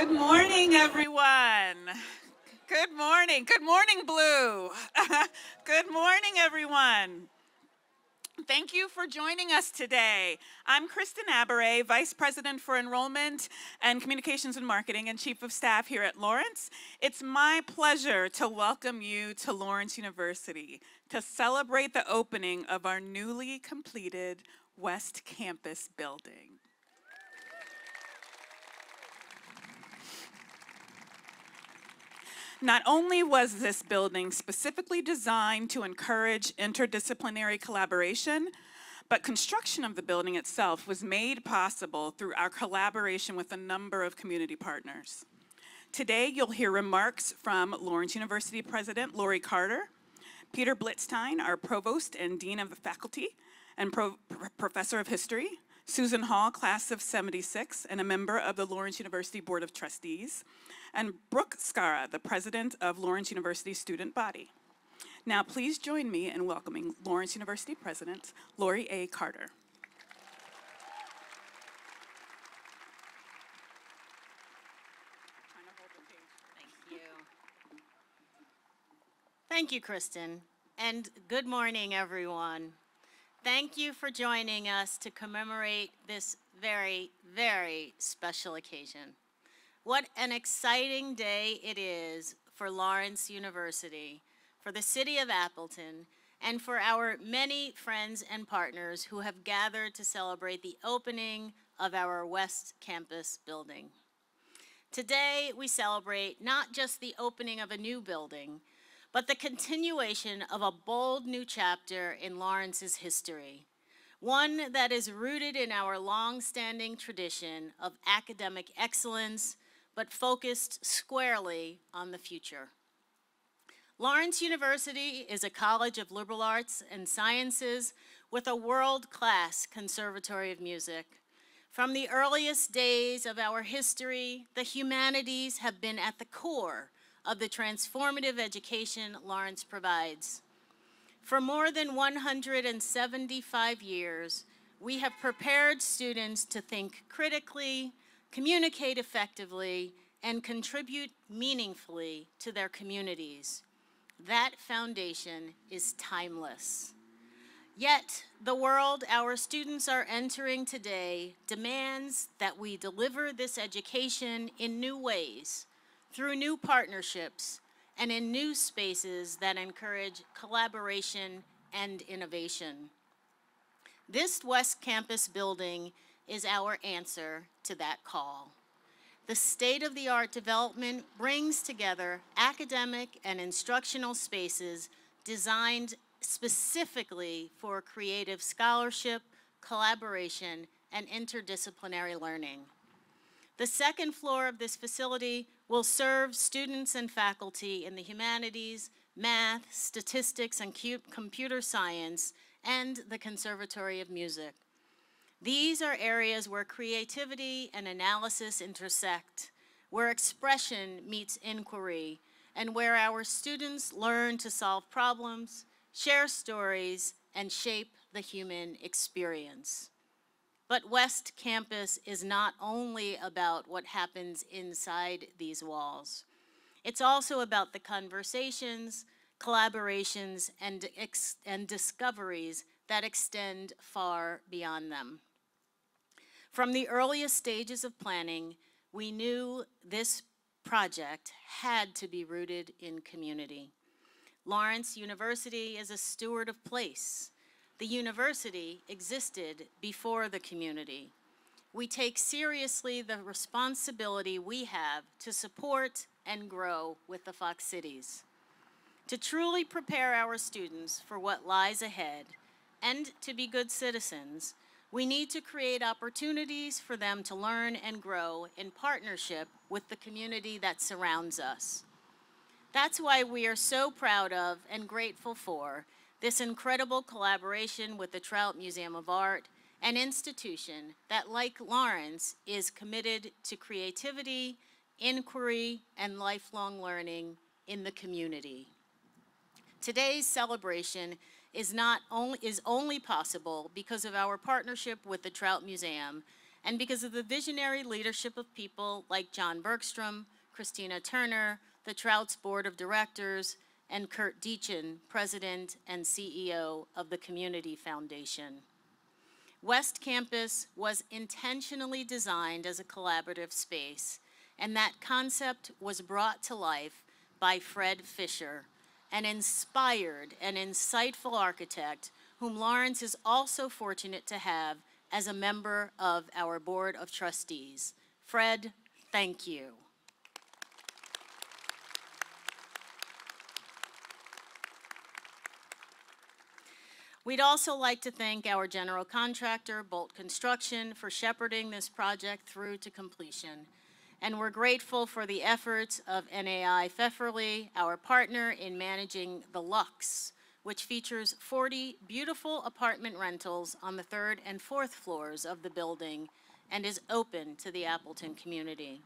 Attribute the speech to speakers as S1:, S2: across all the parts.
S1: Good morning, everyone. Good morning. Good morning, Blue. Good morning, everyone. Thank you for joining us today. I'm Kristen Aberay, Vice President for Enrollment and Communications and Marketing and Chief of Staff here at Lawrence. It's my pleasure to welcome you to Lawrence University to celebrate the opening of our newly completed West Campus building. Not only was this building specifically designed to encourage interdisciplinary collaboration, but construction of the building itself was made possible through our collaboration with a number of community partners. Today, you'll hear remarks from Lawrence University President Lori Carter, Peter Blitzstein, our Provost and Dean of the Faculty and Professor of History, Susan Hall, class of '76, and a member of the Lawrence University Board of Trustees, and Brooke Scara, the President of Lawrence University Student Body. Now, please join me in welcoming Lawrence University President Lori A. Carter.
S2: Thank you. Thank you, Kristen, and good morning, everyone. Thank you for joining us to commemorate this very, very special occasion. What an exciting day it is for Lawrence University, for the city of Appleton, and for our many friends and partners who have gathered to celebrate the opening of our West Campus building. Today, we celebrate not just the opening of a new building, but the continuation of a bold new chapter in Lawrence's history, one that is rooted in our long-standing tradition of academic excellence, but focused squarely on the future. Lawrence University is a college of liberal arts and sciences with a world-class conservatory of music. From the earliest days of our history, the humanities have been at the core of the transformative education Lawrence provides. For more than 175 years, we have prepared students to think critically, communicate effectively, and contribute meaningfully to their communities. That foundation is timeless. Yet, the world our students are entering today demands that we deliver this education in new ways, through new partnerships, and in new spaces that encourage collaboration and innovation. This West Campus building is our answer to that call. The state-of-the-art development brings together academic and instructional spaces designed specifically for creative scholarship, collaboration, and interdisciplinary learning. The second floor of this facility will serve students and faculty in the humanities, math, statistics, and computer science, and the Conservatory of Music. These are areas where creativity and analysis intersect, where expression meets inquiry, and where our students learn to solve problems, share stories, and shape the human experience. But West Campus is not only about what happens inside these walls. It's also about the conversations, collaborations, and discoveries that extend far beyond them. From the earliest stages of planning, we knew this project had to be rooted in community. Lawrence University is a steward of place. The university existed before the community. We take seriously the responsibility we have to support and grow with the Fox Cities. To truly prepare our students for what lies ahead and to be good citizens, we need to create opportunities for them to learn and grow in partnership with the community that surrounds us. That's why we are so proud of and grateful for this incredible collaboration with the Trout Museum of Art, an institution that, like Lawrence, is committed to creativity, inquiry, and lifelong learning in the community. Today's celebration is only possible because of our partnership with the Trout Museum and because of the visionary leadership of people like John Bergstrom, Christina Turner, the Trout's Board of Directors, and Kurt Deachin, President and CEO of the Community Foundation. West Campus was intentionally designed as a collaborative space, and that concept was brought to life by Fred Fisher, an inspired and insightful architect whom Lawrence is also fortunate to have as a member of our Board of Trustees. Fred, thank you. We'd also like to thank our general contractor, Bolt Construction, for shepherding this project through to completion. And we're grateful for the efforts of NAI Pfefferly, our partner in managing the Lux, which features 40 beautiful apartment rentals on the 3rd and 4th floors of the building and is open to the Appleton community.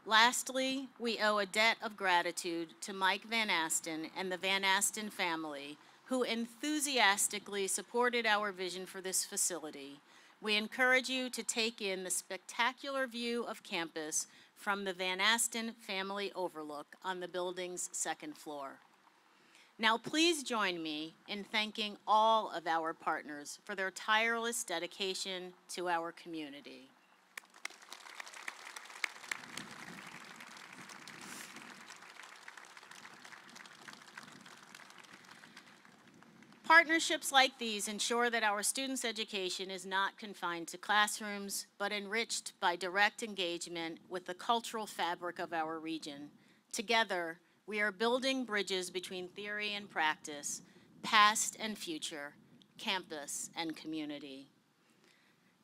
S2: Lastly, we owe a debt of gratitude to Mike Van Asten and the Van Asten family, who enthusiastically supported our vision for this facility. We encourage you to take in the spectacular view of campus from the Van Asten family overlook on the building's 2nd floor. Now please join me in thanking all of our partners for their tireless dedication to our community. Partnerships like these ensure that our students' education is not confined to classrooms, but enriched by direct engagement with the cultural fabric of our region. Together, we are building bridges between theory and practice, past and future, campus and community.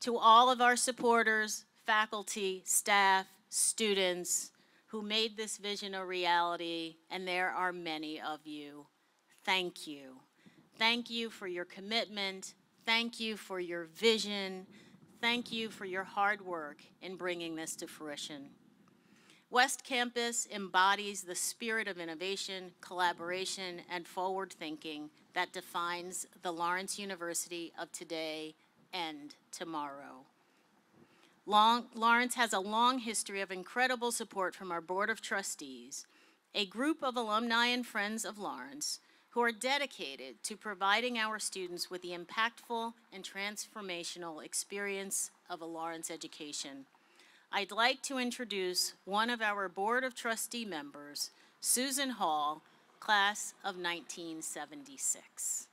S2: To all of our supporters, faculty, staff, students who made this vision a reality, and there are many of you, thank you. Thank you for your commitment. Thank you for your vision. Thank you for your hard work in bringing this to fruition. West Campus embodies the spirit of innovation, collaboration, and forward thinking that defines the Lawrence University of today and tomorrow. Lawrence has a long history of incredible support from our Board of Trustees, a group of alumni and friends of Lawrence who are dedicated to providing our students with the impactful and transformational experience of a Lawrence education. I'd like to introduce one of our Board of Trustee members, Susan Hall, class of 1976.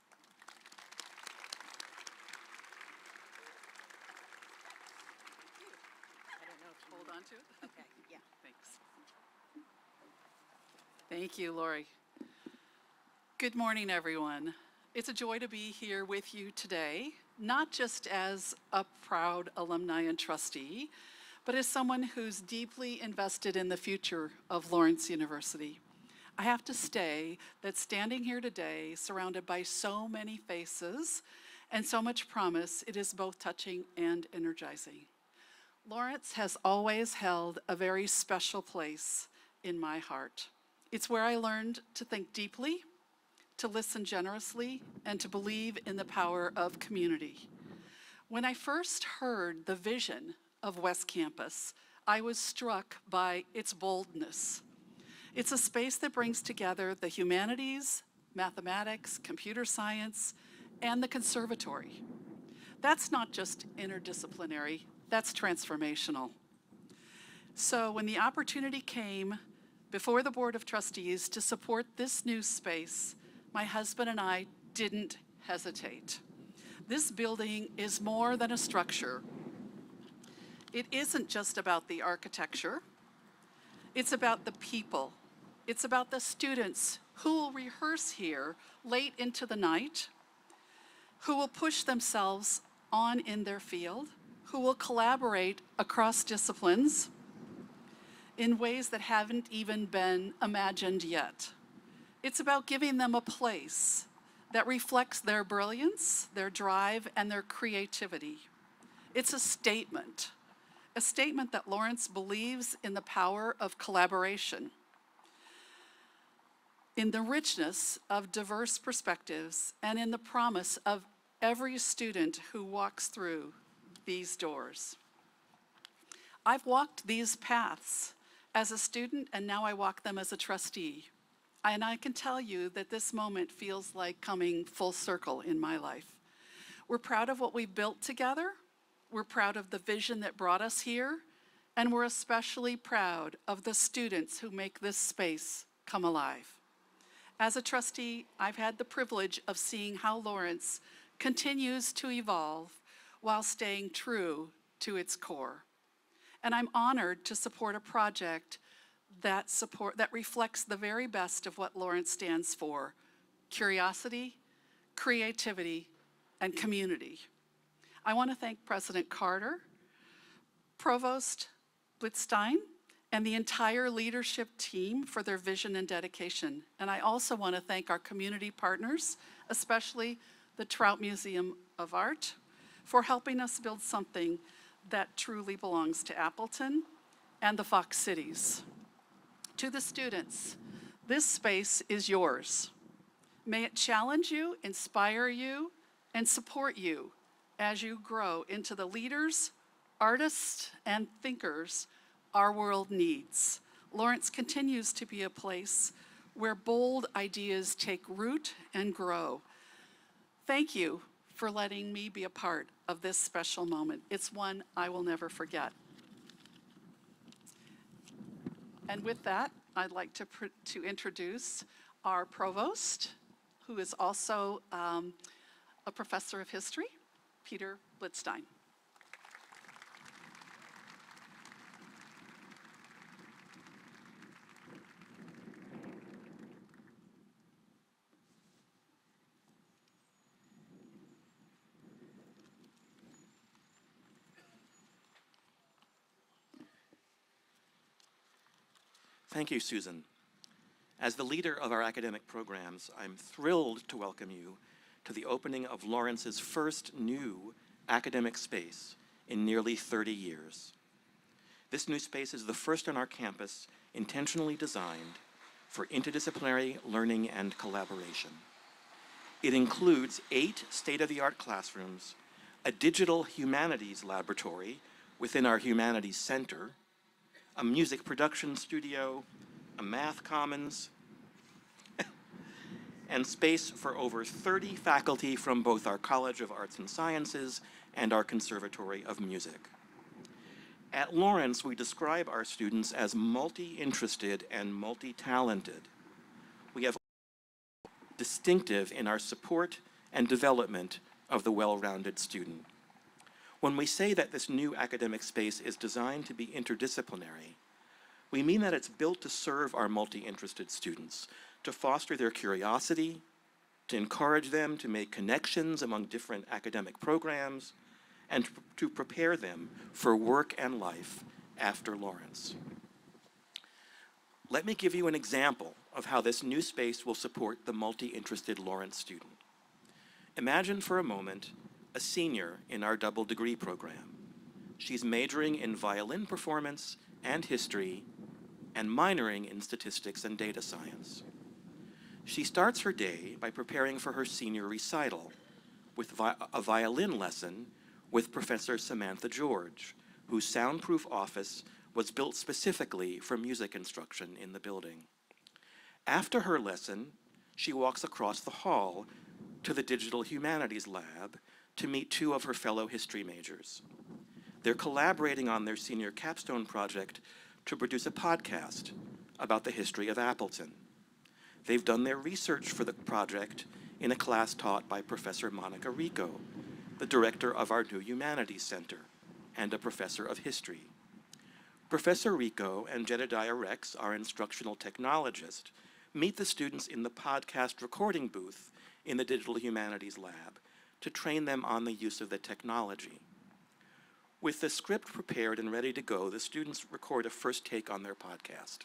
S3: I don't know if you hold on to it.
S2: Okay, yeah.
S3: Thanks. Thank you, Lori. Good morning, everyone. It's a joy to be here with you today, not just as a proud alumni and trustee, but as someone who's deeply invested in the future of Lawrence University. I have to say that standing here today, surrounded by so many faces and so much promise, it is both touching and energizing. Lawrence has always held a very special place in my heart. It's where I learned to think deeply, to listen generously, and to believe in the power of community. When I first heard the vision of West Campus, I was struck by its boldness. It's a space that brings together the humanities, mathematics, computer science, and the conservatory. That's not just interdisciplinary, that's transformational. So when the opportunity came before the Board of Trustees to support this new space, my husband and I didn't hesitate. This building is more than a structure. It isn't just about the architecture. It's about the people. It's about the students who will rehearse here late into the night, who will push themselves on in their field, who will collaborate across disciplines in ways that haven't even been imagined yet. It's about giving them a place that reflects their brilliance, their drive, and their creativity. It's a statement that Lawrence believes in the power of collaboration, in the richness of diverse perspectives, and in the promise of every student who walks through these doors. I've walked these paths as a student, and now I walk them as a trustee. And I can tell you that this moment feels like coming full circle in my life. We're proud of what we've built together. We're proud of the vision that brought us here. And we're especially proud of the students who make this space come alive. As a trustee, I've had the privilege of seeing how Lawrence continues to evolve while staying true to its core. And I'm honored to support a project that reflects the very best of what Lawrence stands for: curiosity, creativity, and community. I want to thank President Carter, Provost Blitzstein, and the entire leadership team for their vision and dedication. And I also want to thank our community partners, especially the Trout Museum of Art, for helping us build something that truly belongs to Appleton and the Fox Cities. To the students, this space is yours. May it challenge you, inspire you, and support you as you grow into the leaders, artists, and thinkers our world needs. Lawrence continues to be a place where bold ideas take root and grow. Thank you for letting me be a part of this special moment. It's one I will never forget. And with that, I'd like to introduce our provost, who is also a professor of history, Peter Blitzstein.
S4: Thank you, Susan. As the leader of our academic programs, I'm thrilled to welcome you to the opening of Lawrence's first new academic space in nearly 30 years. This new space is the first on our campus intentionally designed for interdisciplinary learning and collaboration. It includes 8 state-of-the-art classrooms, a digital humanities laboratory within our Humanities Center, a music production studio, a math commons, and space for over 30 faculty from both our College of Arts and Sciences and our Conservatory of Music. At Lawrence, we describe our students as multi-interested and multi-talented. We have distinctive in our support and development of the well-rounded student. When we say that this new academic space is designed to be interdisciplinary, we mean that it's built to serve our multi-interested students, to foster their curiosity, to encourage them to make connections among different academic programs, and to prepare them for work and life after Lawrence. Let me give you an example of how this new space will support the multi-interested Lawrence student. Imagine for a moment a senior in our double degree program. She's majoring in violin performance and history and minoring in statistics and data science. She starts her day by preparing for her senior recital with a violin lesson with Professor Samantha George, whose soundproof office was built specifically for music instruction in the building. After her lesson, she walks across the hall to the Digital Humanities Lab to meet 2 of her fellow history majors. They're collaborating on their senior capstone project to produce a podcast about the history of Appleton. They've done their research for the project in a class taught by Professor Monica Rico, the director of our new Humanities Center, and a professor of history. Professor Rico and Jedediah Rex, our instructional technologist, meet the students in the podcast recording booth in the Digital Humanities Lab to train them on the use of the technology. With the script prepared and ready to go, the students record a first take on their podcast.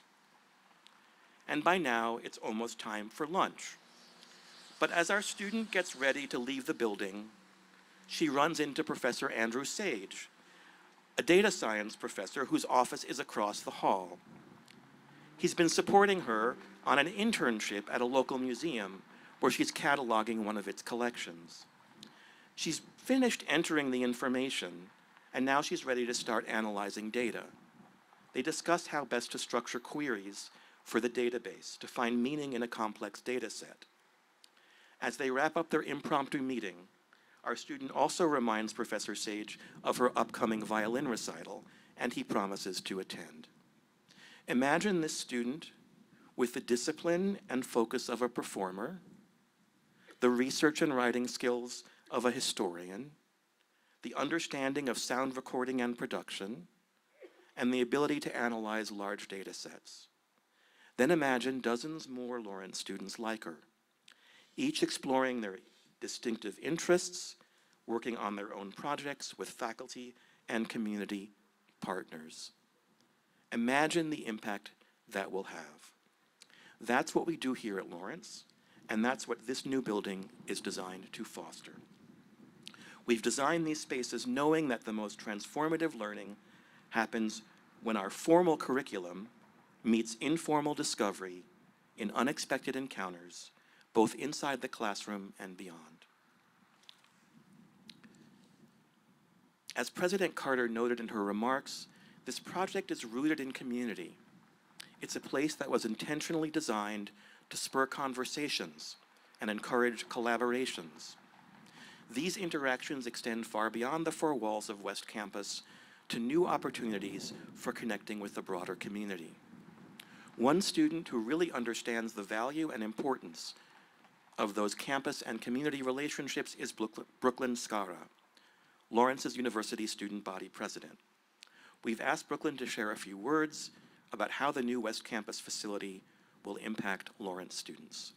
S4: And by now, it's almost time for lunch. But as our student gets ready to leave the building, she runs into Professor Andrew Sage, a data science professor whose office is across the hall. He's been supporting her on an internship at a local museum where she's cataloging one of its collections. She's finished entering the information, and now she's ready to start analyzing data. They discuss how best to structure queries for the database to find meaning in a complex data set. As they wrap up their impromptu meeting, our student also reminds Professor Sage of her upcoming violin recital, and he promises to attend. Imagine this student with the discipline and focus of a performer, the research and writing skills of a historian, the understanding of sound recording and production, and the ability to analyze large data sets. Then imagine dozens more Lawrence students like her, each exploring their distinctive interests, working on their own projects with faculty and community partners. Imagine the impact that will have. That's what we do here at Lawrence, and that's what this new building is designed to foster. We've designed these spaces knowing that the most transformative learning happens when our formal curriculum meets informal discovery in unexpected encounters, both inside the classroom and beyond. As President Carter noted in her remarks, this project is rooted in community. It's a place that was intentionally designed to spur conversations and encourage collaborations. These interactions extend far beyond the four walls of West Campus to new opportunities for connecting with the broader community. One student who really understands the value and importance of those campus and community relationships is Brooklyn Skara, Lawrence's University Student Body President. We've asked Brooklyn to share a few words about how the new West Campus facility will impact Lawrence students.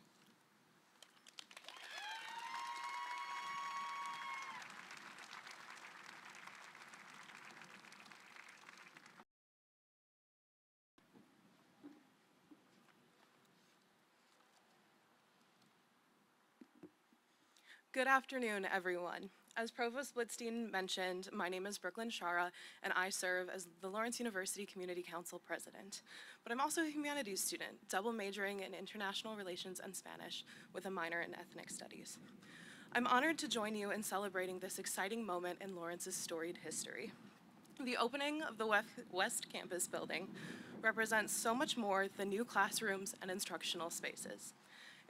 S5: Good afternoon, everyone. As Provost Blitzstein mentioned, my name is Brooklyn Shara, and I serve as the Lawrence University Community Council President. But I'm also a humanities student, double majoring in International Relations and Spanish with a minor in Ethnic Studies. I'm honored to join you in celebrating this exciting moment in Lawrence's storied history. The opening of the West Campus building represents so much more than new classrooms and instructional spaces.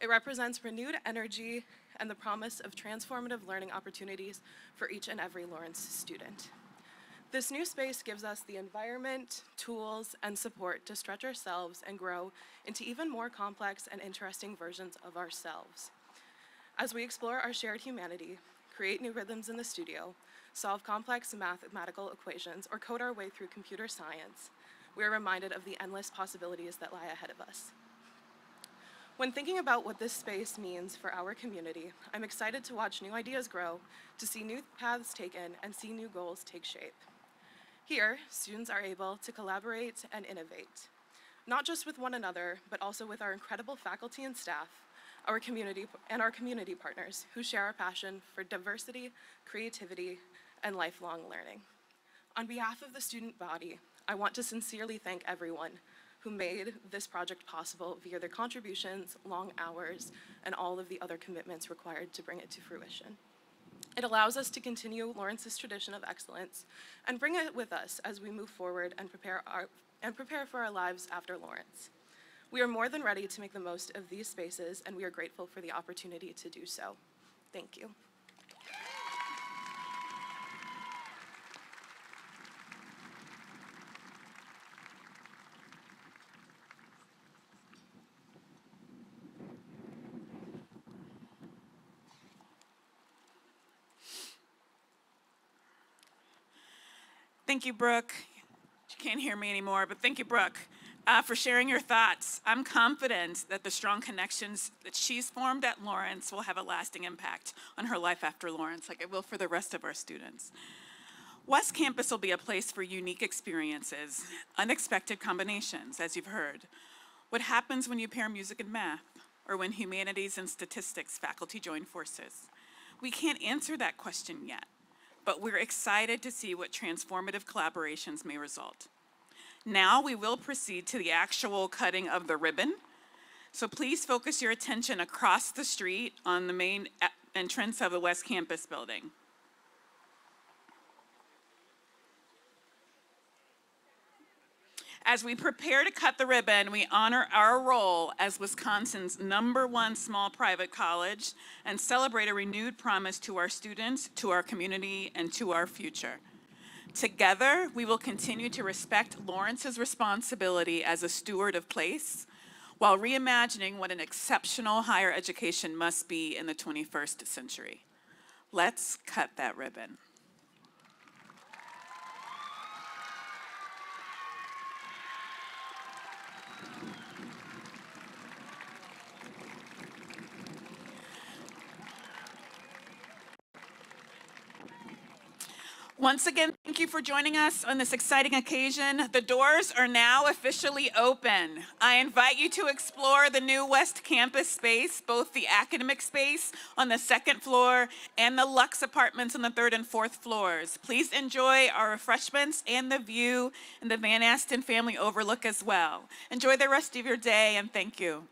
S5: It represents renewed energy and the promise of transformative learning opportunities for each and every Lawrence student. This new space gives us the environment, tools, and support to stretch ourselves and grow into even more complex and interesting versions of ourselves. As we explore our shared humanity, create new rhythms in the studio, solve complex mathematical equations, or code our way through computer science, we are reminded of the endless possibilities that lie ahead of us. When thinking about what this space means for our community, I'm excited to watch new ideas grow, to see new paths taken, and see new goals take shape. Here, students are able to collaborate and innovate, not just with one another, but also with our incredible faculty and staff, our community partners who share our passion for diversity, creativity, and lifelong learning. On behalf of the student body, I want to sincerely thank everyone who made this project possible via their contributions, long hours, and all of the other commitments required to bring it to fruition. It allows us to continue Lawrence's tradition of excellence and bring it with us as we move forward and prepare for our lives after Lawrence. We are more than ready to make the most of these spaces, and we are grateful for the opportunity to do so. Thank you.
S1: Thank you, Brooke. You can't hear me anymore, but thank you, Brooke, for sharing your thoughts. I'm confident that the strong connections that she's formed at Lawrence will have a lasting impact on her life after Lawrence, like it will for the rest of our students. West Campus will be a place for unique experiences, unexpected combinations, as you've heard. What happens when you pair music and math, or when humanities and statistics faculty join forces? We can't answer that question yet, but we're excited to see what transformative collaborations may result. Now we will proceed to the actual cutting of the ribbon. So please focus your attention across the street on the main entrance of the West Campus building. As we prepare to cut the ribbon, we honor our role as Wisconsin's #1 small private college and celebrate a renewed promise to our students, to our community, and to our future. Together, we will continue to respect Lawrence's responsibility as a steward of place while reimagining what an exceptional higher education must be in the 21st century. Let's cut that ribbon. Once again, thank you for joining us on this exciting occasion. The doors are now officially open. I invite you to explore the new West Campus space, both the academic space on the 2nd floor and the Lux apartments on the 3rd and 4th floors. Please enjoy our refreshments and the view in the Van Aston family overlook as well. Enjoy the rest of your day, and thank you.